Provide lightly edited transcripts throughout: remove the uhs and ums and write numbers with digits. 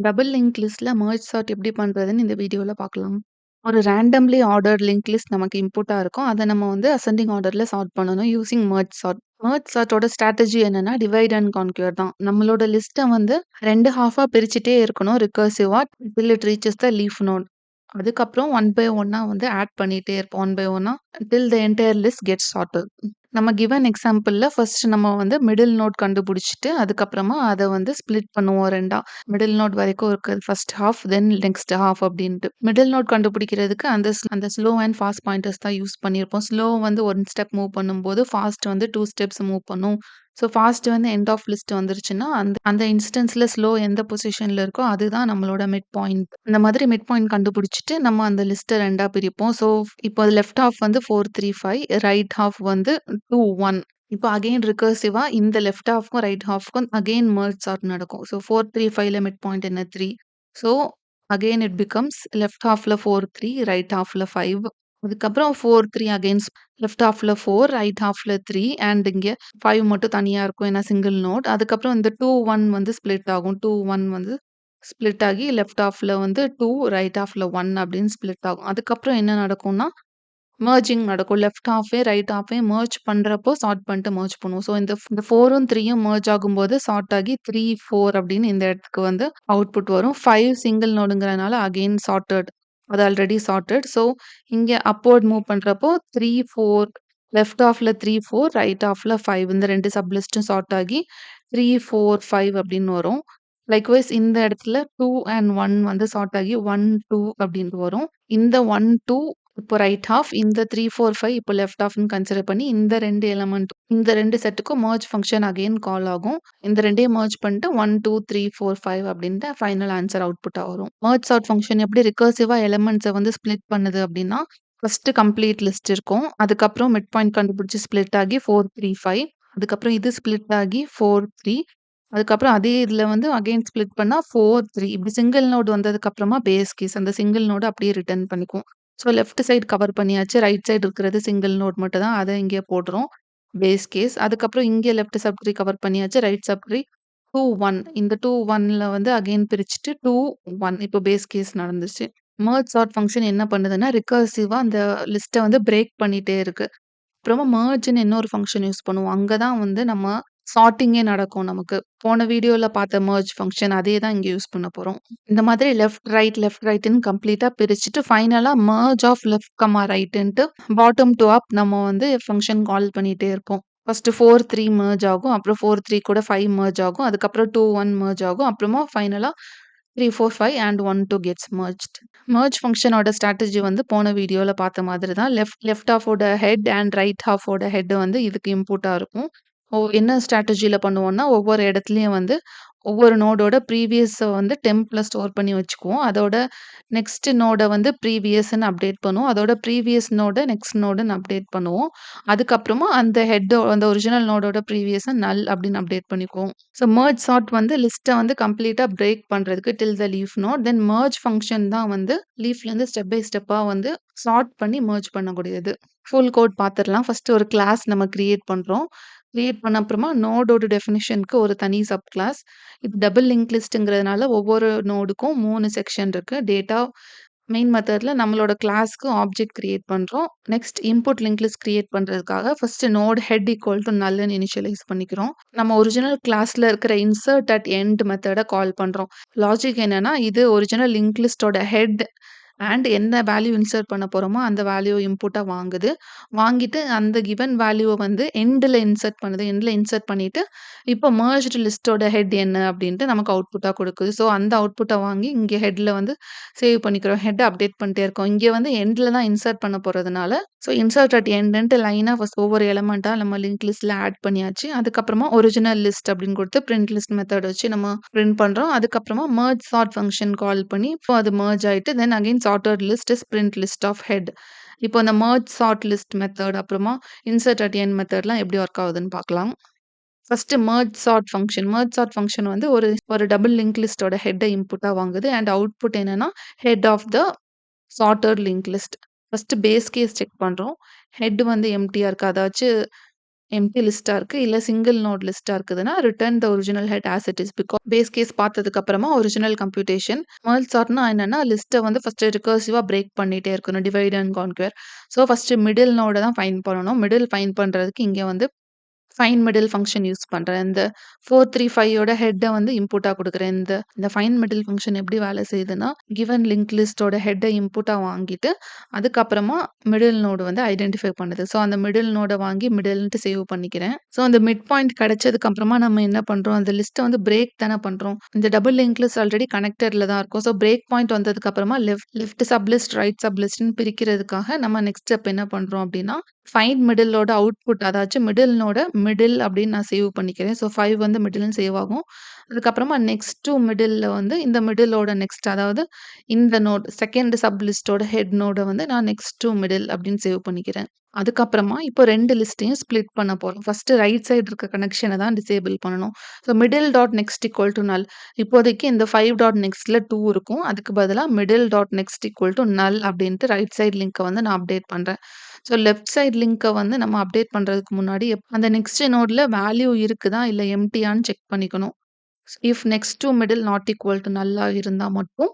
Double link லிஸ்ட்ல merge chart எப்படி பண்றதுன்னு இந்த வீடியோல பார்க்கலாம். ஒரு ரேண்டம்லி ஆர்டர்ட் லிங்க் லிஸ்ட் நமக்கு இன்புட்டா இருக்கும். அத நம்ம வந்து அசெண்டிங் ஆர்டர்ல சார்ட் பண்ணணும் யூசிங் மெர்ஜ் சார்ட். மெர்ஜ் சார்ட்டோட ஸ்ட்ராட்டஜி என்னன்னா டிவைட் அண்ட் கான்க்யூர் தான். நம்மளோட லிஸ்ட்ட வந்து 2 ஹாஃபா பிரிச்சுட்டே இருக்கணும் ரிகர்சிவா till it reaches the leaf node. அதுக்கப்புறம் ஒன் பை ஒன்னா வந்து ஆட் பண்ணிட்டே இருப்போம். ஒன் பை ஒன்னா till the entire list gets sorted. நம்ம கிவன் எக்ஸாம்பிள்ல ஃபர்ஸ்ட் நம்ம வந்து மிடில் நோட் கண்டுபிடிச்சுட்டு, அதுக்கப்புறமா அத வந்து ஸ்ப்ளிட் பண்ணுவோம் 2ஆ. மிடில் நோட் வரைக்கும் இருக்கிறது first half, then next half அப்டின்ட்டு. மிடில் நோட் கண்டுபிடிக்கிறதுக்கு அந்த ஸ்லோ அண்ட் ஃபாஸ்ட் பாயிண்டர்ஸ் தான் யூஸ் பண்ணியிருப்போம். ஸ்லோ வந்து 1 ஸ்டெப் மூவ் பண்ணும்போது, ஃபாஸ்ட் வந்து 2 ஸ்டெப்ஸ் மூவ் பண்ணும். ஸோ ஃபாஸ்ட் வந்து எண்ட் ஆஃப் லிஸ்ட் வந்துருச்சுன்னா, அந்த அந்த இன்ஸ்டன்ஸ்ல ஸ்லோ எந்த பொசிஷன்ல இருக்கோ, அதுதான் நம்மளோட மிட் பாயிண்ட். இந்த மாதிரி மிட் பாயிண்ட் கண்டுபிடிச்சுட்டு, நம்ம அந்த லிஸ்ட்ட 2ஆ பிரிப்போம். ஸோ இப்போ லெஃப்ட் ஹால்ஃப் வந்து 4, 3, 5 ரைட் ஹால்ஃப் வந்து 2, 1. இப்போ அகைன் ரிகர்சிவா இந்த லெஃப்ட் ஹால்ஃப்க்கும், ரைட் ஹால்ஃப்க்கும் அகைன் மெர்ஜ் சார்ட் நடக்கும். ஸோ 4, 3, 5ல மிட் பாயிண்ட் என்ன 3. So again it becomes left ஹால்ஃப்ல 4, 3 ரைட் ஹால்ஃப்ல 5. அதுக்கப்புறம் 4, 3 அகைன் லெஃப்ட் ஹால்ஃப்ல 4 ரைட் ஹால்ஃப்ல 3 அண்ட் இங்க 5 மட்டும் தனியா இருக்கும். ஏன்னா சிங்கிள் நோட். அதுக்கப்புறம் இந்த 2, 1 வந்து ஸ்ப்ளிட் ஆகும். 2, 1 வந்து ஸ்ப்ளிட் ஆகி லெஃப்ட் ஹால்ஃப்ல வந்து 2 ரைட் ஹால்ஃப்ல 1 அப்படின்னு ஸ்ப்ளிட் ஆகும். அதுக்கப்புறம் என்ன நடக்கும்னா, மெர்ஜிங் நடக்கும். லெஃப்ட் ஹால்ஃபே ரைட் ஹால்ஃபே மெர்ஜ் பண்றப்போ சார்ட் பண்ணிட்டு மெர்ஜ் பண்ணுவோம். ஸோ இந்த 4ம் 3யும் மெர்ஜ் ஆகும்போது சார்ட் ஆகி 3, 4 அப்படின்னு இந்த இடத்துக்கு வந்து அவுட்புட் வரும். 5 சிங்கிள் நோடுங்கிறனால அகைன் சார்ட்டட். அது ஆல்ரெடி சார்ட்டட். ஸோ இங்க அப்வர்ட் மூவ் பண்றப்போ 3, 4 லெஃப்ட் ஹால்ஃப்ல 3, 4 ரைட் ஹால்ஃப்ல 5 இந்த 2 சப் லிஸ்ட்டும் சார்ட் ஆகி 3, 4, 5 அப்படின்னு வரும். லைக்வைஸ் இந்த இடத்துல 2 அண்ட் 1 வந்து சார்ட் ஆகி 1, 2 அப்படின்ட்டு வரும். இந்த 1, 2 இப்போ ரைட் ஹால்ஃப், இந்த 3, 4, 5 இப்போ லெஃப்ட் ஹால்ஃப்ன்னு கன்சிடர் பண்ணி இந்த 2 எலிமெண்ட் இந்த 2 செட்டுக்கும் மெர்ஜ் ஃபங்ஷன் அகைன் கால் ஆகும். இந்த 2யும் மெர்ஜ் பண்ணிட்டு 1, 2, 3, 4, 5 அப்படின்ட்டு ஃபைனல் ஆன்சர் அவுட்புட்டா வரும். மெர்ஜ் சார்ட் ஃபங்ஷன் எப்படி ரிகர்சிவா எலிமெண்ட்ஸ வந்து ஸ்ப்ளிட் பண்ணுது அப்படின்னா, ஃபர்ஸ்ட் கம்ப்ளீட் லிஸ்ட் இருக்கும். அதுக்கப்புறம் மிட் பாயிண்ட் கண்டுபிடிச்சு ஸ்ப்ளிட் ஆகி 4, 3, 5 அதுக்கப்புறம் இது ஸ்ப்ளிட் ஆகி 4, 3 அதுக்கப்புறம் அதே இதுல வந்து அகைன் ஸ்ப்ளிட் பண்ணா 4, 3 இப்படி சிங்கிள் நோட் வந்ததுக்கப்புறமா பேஸ் கேஸ் அந்த சிங்கிள் நோட அப்படியே ரிட்டர்ன் பண்ணிக்கும். ஸோ லெஃப்ட் சைடு கவர் பண்ணியாச்சு. ரைட் சைடு இருக்கிறது சிங்கிள் நோட் மட்டும் தான். அத இங்கே போடுறோம். Base case. அதுக்கப்புறம் இங்கே லெஃப்ட் சப் ட்ரீ கவர் பண்ணியாச்சு. ரைட் சப் ட்ரீ 2, 1 இந்த 2, 1ல வந்து அகைன் பிரிச்சுட்டு 2, 1 இப்போ பேஸ் கேஸ் நடந்துச்சு. மெர்ஜ் சார்ட் ஃபங்ஷன் என்ன பண்ணுதுன்னா, ரிகர்சிவா அந்த லிஸ்ட்ட வந்து பிரேக் பண்ணிட்டே இருக்கு. அப்புறமா மெர்ஜ்ன்னு இன்னொரு ஃபங்ஷன் யூஸ் பண்ணுவோம். அங்க தான் வந்து நம்ம சார்ட்டிங்கே நடக்கும் நமக்கு. போன வீடியோல பார்த்த மெர்ஜ் ஃபங்ஷன் அதே தான் இங்க யூஸ் பண்ண போறோம். இந்த மாதிரி லெஃப்ட் ரைட்ன்னு கம்ப்ளீட்டா பிரிச்சுட்டு ஃபைனலா மெர்ஜ் ஆஃப் லெஃப்ட் கமா ரைட்ன்ட்டு பாட்டம் டூ அப் நம்ம வந்து ஃபங்ஷன் கால் பண்ணிட்டே இருப்போம். ஃபர்ஸ்ட் 4, 3 மெர்ஜ் ஆகும். அப்புறம் 4, 3 கூட 5 மெர்ஜ் ஆகும். அதுக்கப்புறம் 2, 1 மெர்ஜ் ஆகும். அப்புறமா ஃபைனலா 3, 4, 5 அண்ட் 1, 2 கெட்ஸ் மெர்ஜ்ட். மெர்ஜ் ஃபங்ஷனோட ஸ்ட்ராட்டஜி வந்து போன வீடியோல பார்த்த மாதிரி தான். லெஃப்ட் ஹாஃபோட ஹெட் அண்ட் ரைட் ஹாஃபோட ஹெட் வந்து இதுக்கு இன்புட்டா இருக்கும். என்ன ஸ்ட்ராட்டஜில பண்ணுவோம்னா, ஒவ்வொரு இடத்துலயும் வந்து ஒவ்வொரு நோடோட ப்ரீவியஸ வந்து டெம்ப்ல ஸ்டோர் பண்ணி வச்சுக்குவோம். அதோட நெக்ஸ்ட் நோட வந்து ப்ரீவியஸ்ன்னு அப்டேட் பண்ணுவோம். அதோட ப்ரீவியஸ் நோட நெக்ஸ்ட் நோடுன்னு அப்டேட் பண்ணுவோம். அதுக்கப்புறமா அந்த அந்த ஒரிஜினல் நோடோட ப்ரீவியஸ நல் அப்படின்னு அப்டேட் பண்ணிக்குவோம். ஸோ மெர்ஜ் சார்ட் வந்து லிஸ்ட்ட வந்து கம்ப்ளீட்டா பிரேக் பண்றதுக்கு till the leaf node. Then merge function தான் வந்து லீஃப்லேருந்து ஸ்டெப் பை ஸ்டெப்பா வந்து சார்ட் பண்ணி மெர்ஜ் பண்ணக்கூடியது. ஃபுல் கோட் பார்த்துரலாம். ஃபர்ஸ்ட் ஒரு கிளாஸ் நம்ம கிரியேட் பண்றோம். கிரியேட் பண்ண அப்புறமா நோடோட டெஃபினிஷனுக்கு ஒரு தனி சப் கிளாஸ். இது டபுள் லிங்க் லிஸ்ட்ங்கிறதுனால ஒவ்வொரு நோடுக்கும் 3 செக்ஷன் இருக்கு. டேட்டா மெயின் மெத்தட்ல நம்மளோட கிளாஸ்க்கு ஆப்ஜெக்ட் கிரியேட் பண்றோம். Next input link list create பண்றதுக்காக first node head equal to நல்ன்னு இனிஷியலைஸ் பண்ணிக்கிறோம். நம்ம ஒரிஜினல் கிளாஸ்ல இருக்கிற இன்சர்ட் அட் எண்ட் மெத்தட கால் பண்றோம். லாஜிக் என்னன்னா, இது ஒரிஜினல் லிங்க் லிஸ்ட்டோட ஹெட் அண்ட் என்ன வேல்யூ இன்சர்ட் பண்ண போறோமோ, அந்த வேல்யூ இன்புட்டா வாங்குது. வாங்கிட்டு அந்த கிவன் வேல்யூவ வந்து எண்ட்ல இன்சர்ட் பண்ணுது. எண்ட்ல இன்சர்ட் பண்ணிட்டு, இப்போ மெர்ஜ்ட் லிஸ்ட்டோட ஹெட் என்ன அப்டின்ட்டு நமக்கு அவுட்புட்டா குடுக்குது. ஸோ அந்த அவுட்புட்ட வாங்கி இங்க ஹெட்ல வந்து சேவ் பண்ணிக்கிறோம். ஹெட்ட அப்டேட் பண்ணிட்டே இருக்கோம். இங்க வந்து எண்ட்ல தான் இன்சர்ட் பண்ண போறதுனால, ஸோ இன்சர்ட் அட் எண்டுன்ட்டு லைனா ஃபர்ஸ்ட் ஒவ்வொரு எலிமெண்ட்டா நம்ம லிங்க் லிஸ்ட்ல ஆட் பண்ணியாச்சு. அதுக்கப்புறமா ஒரிஜினல் லிஸ்ட் அப்டின்னு குடுத்து பிரிண்ட் லிஸ்ட் மெத்தட் வச்சு நம்ம பிரிண்ட் பண்றோம். அதுக்கப்புறமா மெர்ஜ் சார்ட் ஃபங்ஷன் கால் பண்ணி, இப்போ அது மெர்ஜ் ஆயிட்டு then again sorted list is print list of head. இப்போ இந்த மெர்ஜ் சார்ட் லிஸ்ட் மெத்தட் அப்புறமா இன்சர்ட் அட் எண்ட் மெத்தட்லாம் எப்படி ஒர்க் ஆகுதுன்னு பார்க்கலாம். ஃபர்ஸ்ட் மெர்ஜ் சார்ட் ஃபங்ஷன் வந்து ஒரு ஒரு டபுள் லிங்க் லிஸ்ட்டோட ஹெட்ட இன்புட்டா வாங்குது அண்ட் அவுட்புட் என்னன்னா, head of the sorted link list. First base case check பண்றோம். ஹெட் வந்து எம்ப்டியா இருக்கா? அதாச்சு எம்ப்டி லிஸ்ட்டா இருக்கு. இல்ல சிங்கிள் நோட் லிஸ்ட்டா இருக்குதுன்னா, return the original head as it is. Base case பார்த்ததுக்கு அப்புறமா ஒரிஜினல் கம்ப்யூட்டேஷன். மெர்ஜ் சார்ட்னா என்னன்னா, லிஸ்ட்ட வந்து ஃபர்ஸ்ட்டு ரிகர்சிவா பிரேக் பண்ணிட்டே இருக்கணும். Divide and conquer. So, first middle நோட தான் ஃபைண்ட் பண்ணணும். மிடில் ஃபைண்ட் பண்றதுக்கு இங்க வந்து ஃபைண்ட் மிடில் ஃபங்ஷன் யூஸ் பண்றேன். இந்த 435 யோட ஹெட்ட வந்து இன்புட்டா குடுக்குறேன். இந்த இந்த ஃபைண்ட் மிடில் ஃபங்ஷன் எப்படி வேலை செய்யுதுன்னா, கிவன் லிங்க் லிஸ்ட்டோட ஹெட்ட இன்புட்டா வாங்கிட்டு, அதுக்கப்புறமா மிடில் நோடு வந்து ஐடென்டிஃபை பண்ணுது. ஸோ, அந்த மிடில் நோட வாங்கி மிடில்ன்ட்டு சேவ் பண்ணிக்கிறேன். ஸோ, அந்த மிட் பாயிண்ட் கிடைச்சதுக்கு அப்புறமா நம்ம என்ன பண்றோம், அந்த லிஸ்ட்ட வந்து பிரேக் தானே பண்றோம். இந்த டபுள் லிங்க் லிஸ்ட் ஆல்ரெடி கனெக்டட்ல தான் இருக்கும். ஸோ, பிரேக் பாயிண்ட் வந்ததுக்கு அப்புறமா left sub list, right sub லிஸ்ட்ன்னு பிரிக்கிறதுக்காக நம்ம நெக்ஸ்ட் ஸ்டெப் என்ன பண்றோம் அப்படின்னா, ஃபைண்ட் மிடிலோட அவுட்புட் அதாச்சும் மிடில்னோட மிடில் அப்படின்னு நான் சேவ் பண்ணிக்கிறேன். ஸோ 5 வந்து மிடில்னு சேவ் ஆகும். அதுக்கப்புறமா நெக்ஸ்ட் டூ மிடில்ல வந்து இந்த மிடிலோட நெக்ஸ்ட் அதாவது இந்த நோட் செகண்ட் சப் லிஸ்ட்டோட ஹெட் நோட வந்து நான் நெக்ஸ்ட் டூ மிடில் அப்படின்னு சேவ் பண்ணிக்கிறேன். அதுக்கப்புறமா இப்போ 2 லிஸ்ட்டையும் ஸ்ப்ளிட் பண்ண போறோம். ஃபர்ஸ்ட் ரைட் சைடு இருக்க கனெக்ஷன தான் டிசேபிள் பண்ணணும். So middle dot next equal to null. இப்போதைக்கு இந்த 5 டாட் நெக்ஸ்ட்ல 2 இருக்கும். அதுக்கு பதிலா middle dot next equal to null அப்படின்ட்டு ரைட் சைடு லிங்க்க வந்து நான் அப்டேட் பண்றேன். ஸோ லெஃப்ட் சைட் லிங்க்க வந்து நம்ம அப்டேட் பண்றதுக்கு முன்னாடி அந்த நெக்ஸ்ட் நோட்ல வேல்யூ இருக்குதா? இல்ல எம்ப்டியான்னு செக் பண்ணிக்கணும். If next to middle not equal to நல்லா இருந்தா மட்டும்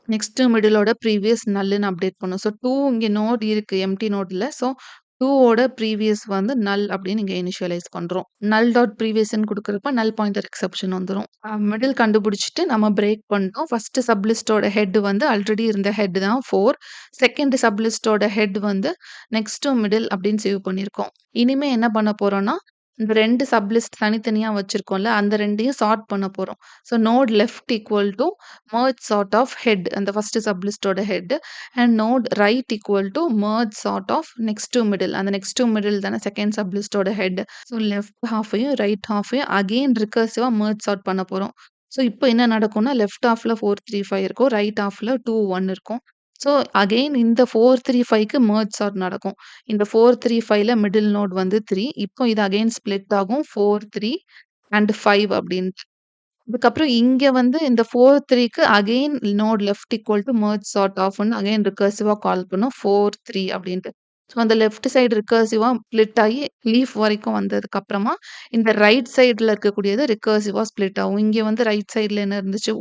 நெக்ஸ்ட் மிடிலோட ப்ரீவியஸ் நல்லுன்னு அப்டேட் பண்ணும். ஸோ 2 இங்க நோட் இருக்கு. எம்ப்டி நோட்ல. ஸோ 2 ஓட ப்ரீவியஸ் வந்து நல் அப்படின்னு இங்க இனிஷியலைஸ் பண்றோம். நல் டாட் ப்ரீவியஸ்ன்னு குடுக்குறப்ப நல் பாயிண்டர் எக்செப்ஷன் வந்துரும். மிடில் கண்டுபிடிச்சுட்டு நம்ம பிரேக் பண்ணிட்டோம். ஃபர்ஸ்ட் சப் லிஸ்ட்டோட ஹெட் வந்து ஆல்ரெடி இருந்த ஹெட் தான் 4. செகண்ட் சப் லிஸ்ட்டோட ஹெட் வந்து நெக்ஸ்ட் டூ மிடில் அப்படின்னு சேவ் பண்ணியிருக்கோம். இனிமே என்ன பண்ண போறோம்னா, இந்த 2 சப் லிஸ்ட் தனித்தனியா வச்சிருக்கோம்ல, அந்த 2யும் சார்ட் பண்ண போறோம். So node left equal to merge sort of head அந்த ஃபர்ஸ்ட் சப் லிஸ்ட்டோட head and node right equal to merge sort of next to middle அந்த நெக்ஸ்ட் டூ மிடில் தானே செகண்ட் சப் லிஸ்ட்டோட head. So left ஹாஃபையும் right ஹாஃபையும் again ரிகர்சிவா merge sort பண்ண போறோம். ஸோ இப்போ என்ன நடக்கும்னா, லெஃப்ட் ஹாஃப்ல 435 இருக்கும். ரைட் ஹாஃப்ல 2, 1 இருக்கும். ஸோ அகெயின் இந்த 435க்கு மெர்ஜ் சார்ட் நடக்கும். இந்த 435ல மிடில் நோட் வந்து 3. இப்போ இது அகெயின் ஸ்ப்ளிட் ஆகும் 4, 3 அண்ட் 5 அப்டின்ட்டு. அதுக்கப்புறம் இங்க வந்து இந்த 4, 3க்கு again node left equal to merge sort ஆஃப்ன்னு அகெயின் ரிகர்சிவா கால் பண்ணும் 4, 3 அப்டின்ட்டு. ஸோ அந்த லெஃப்ட் சைடு ரிகர்சிவா ஸ்ப்ளிட் ஆகி லீஃப் வரைக்கும் வந்ததுக்கு அப்புறமா, இந்த ரைட் சைடுல இருக்கக்கூடியது ரிகர்சிவா ஸ்ப்ளிட் ஆகும். இங்க வந்து ரைட் சைடுல என்ன இருந்துச்சு?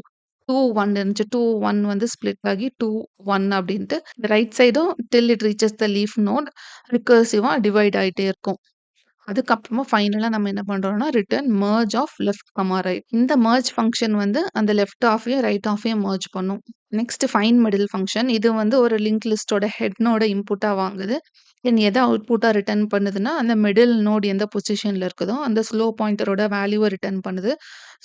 2, 1 இருந்துச்சு. 2, 1 வந்து ஸ்ப்ளிட் ஆகி 2, 1 அப்டின்ட்டு. இந்த ரைட் சைடும் till it reaches the leaf node ரிகர்சிவா டிவைட் ஆயிட்டே இருக்கும். அதுக்கப்புறமா ஃபைனலா நம்ம என்ன பண்றோம்னா, return merge of left, right. இந்த மெர்ஜ் ஃபங்ஷன் வந்து அந்த லெஃப்ட் ஹாஃபையும், ரைட் ஹாஃபையும் மெர்ஜ் பண்ணும். Next find middle function. இது வந்து ஒரு லிங்க் லிஸ்ட்டோட ஹெட் நோட இன்புட்டா வாங்குது. தென் எத அவுட்புட்டா ரிட்டர்ன் பண்ணுதுன்னா, அந்த மிடில் நோட் எந்த பொசிஷன்ல இருக்குதோ, அந்த ஸ்லோ பாயிண்டரோட வேல்யூவ ரிட்டர்ன் பண்ணுது.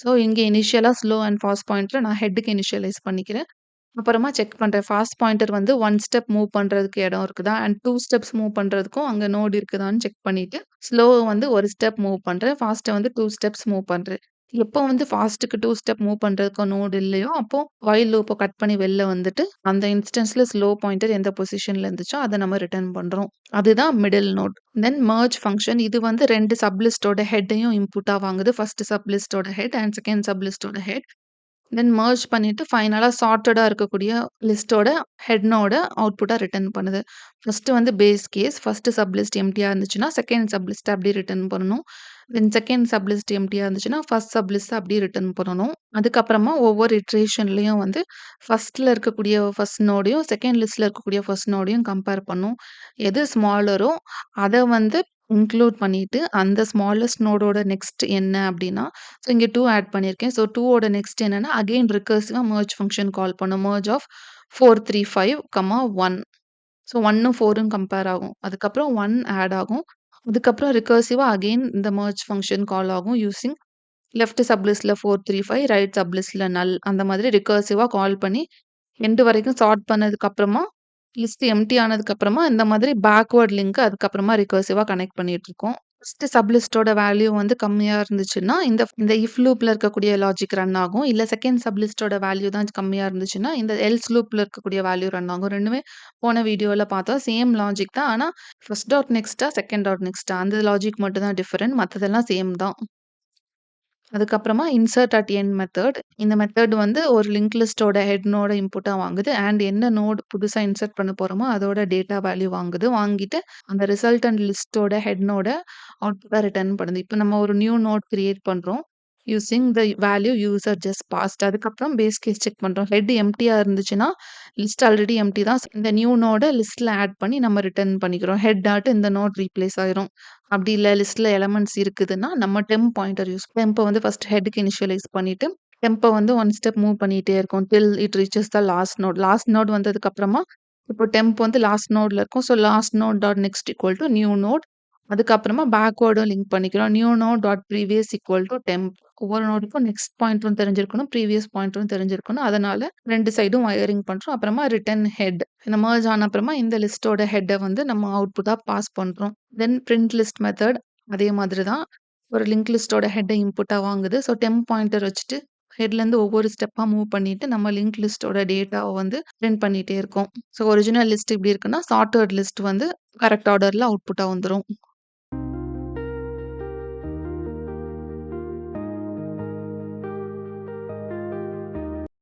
ஸோ இங்க இனிஷியலா ஸ்லோ அண்ட் ஃபாஸ்ட் பாயிண்டர நான் ஹெட்க்கு இனிஷியலைஸ் பண்ணிக்கிறேன். அப்புறமா செக் பண்றேன். ஃபாஸ்ட் பாயிண்டர் வந்து 1 ஸ்டெப் மூவ் பண்றதுக்கு இடம் இருக்குதா? அண்ட் 2 ஸ்டெப்ஸ் மூவ் பண்றதுக்கும் அங்க நோட் இருக்குதான்னு செக் பண்ணிட்டு, ஸ்லோவ வந்து 1 ஸ்டெப் மூவ் பண்றேன். ஃபாஸ்ட்ட வந்து 2 ஸ்டெப்ஸ் மூவ் பண்றேன். எப்போ வந்து ஃபாஸ்ட்டுக்கு 2 ஸ்டெப் மூவ் பண்றதுக்கு நோட் இல்லையோ, அப்போ வைல் லூப்ப கட் பண்ணி வெளில வந்துட்டு, அந்த இன்ஸ்டன்ஸ்ல ஸ்லோ பாயிண்டர் எந்த பொசிஷன்ல இருந்துச்சோ, அத நம்ம ரிட்டர்ன் பண்றோம். அதுதான் middle node. Then merge function. இது வந்து 2 சப் லிஸ்ட்டோட ஹெட்டையும் இன்புட்டா வாங்குது. ஃபர்ஸ்ட் சப் லிஸ்ட்டோட ஹெட் அண்ட் செகண்ட் சப் லிஸ்ட்டோட ஹெட். தென் மெர்ஜ் பண்ணிட்டு ஃபைனலா சார்ட்டடா இருக்கக்கூடிய லிஸ்ட்டோட ஹெட் நோட அவுட்புட்டா ரிட்டர்ன் பண்ணுது. ஃபர்ஸ்ட் வந்து base case. First sub list எம்ப்டியா இருந்துச்சுன்னா, செகண்ட் சப் லிஸ்ட்ட அப்படியே ரிட்டர்ன் பண்ணணும். தென் செகண்ட் சப் லிஸ்ட் எம்ப்டியா இருந்துச்சுன்னா, ஃபர்ஸ்ட் சப் லிஸ்ட்ட அப்படியே ரிட்டர்ன் பண்ணணும். அதுக்கப்புறமா ஒவ்வொரு இட்டரேஷன்லயும் வந்து ஃபர்ஸ்ட்ல இருக்கக்கூடிய ஃபர்ஸ்ட் நோடையும், செகண்ட் லிஸ்ட்ல இருக்கக்கூடிய ஃபர்ஸ்ட் நோடையும் கம்பேர் பண்ணும். எது ஸ்மாலரோ அத வந்து இன்க்ளூட் பண்ணிட்டு, அந்த ஸ்மாலஸ்ட் நோடோட நெக்ஸ்ட் என்ன அப்படின்னா, ஸோ இங்க 2 ஆட் பண்ணியிருக்கேன். ஸோ 2 ஓட நெக்ஸ்ட் என்னன்னா, அகெயின் ரிகர்சிவா மெர்ஜ் ஃபங்ஷன் கால் பண்ணும். Merge of 435, 1. ஸோ 1ம் 4ம் கம்பேர் ஆகும். அதுக்கப்புறம் 1 ஆட் ஆகும். அதுக்கப்புறம் ரிகர்சிவா அகெயின் இந்த மெர்ஜ் ஃபங்ஷன் கால் ஆகும் யூசிங் லெஃப்ட் சப் லிஸ்ட்ல 435, ரைட் சப் லிஸ்ட்ல நல். அந்த மாதிரி ரிகர்சிவா கால் பண்ணி எண்ட் வரைக்கும் சார்ட் பண்ணதுக்கு அப்புறமா, லிஸ்ட் எம்ப்டி ஆனதுக்கு அப்புறமா இந்த மாதிரி பேக்வர்ட் லிங்க் அதுக்கப்புறமா ரிகர்சிவா கனெக்ட் பண்ணிட்டுருக்கோம். ஃபர்ஸ்ட் சப் லிஸ்ட்டோட வேல்யூ வந்து கம்மியா இருந்துச்சுன்னா, இந்த இந்த இஃப் லூப்ல இருக்கக்கூடிய லாஜிக் ரன் ஆகும். இல்ல செகண்ட் சப் லிஸ்ட்டோட வேல்யூ தான் கம்மியா இருந்துச்சுன்னா, இந்த எல்ஸ் லூப்ல இருக்கக்கூடிய வேல்யூ ரன் ஆகும். 2மே போன வீடியோல பார்த்தோம். சேம் லாஜிக் தான். ஆனா, ஃபர்ஸ்ட் டாட் நெக்ஸ்ட்டா, செகண்ட் டாட் நெக்ஸ்ட்டா அந்த லாஜிக் மட்டும் தான் டிஃபரெண்ட். மத்ததெல்லாம் சேம் தான். அதுக்கப்புறமா இன்சர்ட் அட் எண்ட் மெத்தட். இந்த மெத்தட் வந்து ஒரு லிங்க் லிஸ்ட்டோட ஹெட் நோட இன்புட்டா வாங்குது. அண்ட் என்ன நோட் புதுசா இன்சர்ட் பண்ண போறோமோ, அதோட டேட்டா வேல்யூ வாங்குது. வாங்கிட்டு அந்த ரிசல்டன்ட் லிஸ்ட்டோட ஹெட் நோட அவுட்புட்டா ரிட்டர்ன் பண்ணுது. இப்ப நம்ம ஒரு நியூ நோட் கிரியேட் பண்றோம். Using the value user just passed. அதுக்கப்புறம் பேஸ் கேஸ் செக் பண்றோம். ஹெட் எம்ப்டியா இருந்துச்சுன்னா, லிஸ்ட் ஆல்ரெடி எம்ப்டி தான். இந்த நியூ நோட லிஸ்ட்ல ஆட் பண்ணி நம்ம ரிட்டர்ன் பண்ணிக்கிறோம். ஹெட் டாட் இந்த நோட் ரீப்ளேஸ் ஆயிரும். அப்படி இல்ல லிஸ்ட்ல எலிமெண்ட்ஸ் இருக்குதுன்னா, நம்ம டெம்ப் பாயிண்டர் யூஸ் டெம்ப வந்து ஃபர்ஸ்ட் ஹெட்க்கு இனிஷியலைஸ் பண்ணிட்டு, டெம்ப வந்து ஒன் ஸ்டெப் மூவ் பண்ணிட்டே இருக்கோம். Till it reaches the last node. Last node வந்ததுக்கு அப்புறமா, இப்போ டெம்ப் வந்து லாஸ்ட் நோட்ல இருக்கும். ஸோ last node dot next equal to new node. அதுக்கப்புறமா பேக்வேர்டும் லிங்க் பண்ணிக்கிறோம். New node dot previous equal to temp. ஒவ்வொரு நோடுக்கும் நெக்ஸ்ட் பாயிண்டரும் தெரிஞ்சிருக்கணும். ப்ரீவியஸ் பாயிண்டரும் தெரிஞ்சிருக்கணும். அதனால 2 சைடும் வயரிங் பண்றோம். அப்புறமா ரிட்டர்ன் ஹெட். இந்த மெர்ஜ் ஆன அப்புறமா இந்த லிஸ்ட்டோட ஹெட்ட வந்து நம்ம அவுட்புட்டா பாஸ் பண்றோம். தென் பிரிண்ட் லிஸ்ட் மெத்தட் அதே மாதிரி தான். ஒரு லிங்க் லிஸ்ட்டோட ஹெட்ட இன்புட்டா வாங்குது. ஸோ டெம்ப் பாயிண்டர் வச்சுட்டு ஹெட்லேருந்து ஒவ்வொரு ஸ்டெப்பா மூவ் பண்ணிட்டு நம்ம லிங்க் லிஸ்ட்டோட டேட்டாவ வந்து பிரிண்ட் பண்ணிட்டே இருக்கோம். ஸோ ஒரிஜினல் லிஸ்ட் இப்படி இருக்குன்னா, சார்ட்டட் லிஸ்ட் வந்து கரெக்ட் ஆர்டர்ல அவுட்புட்டா வந்துரும்.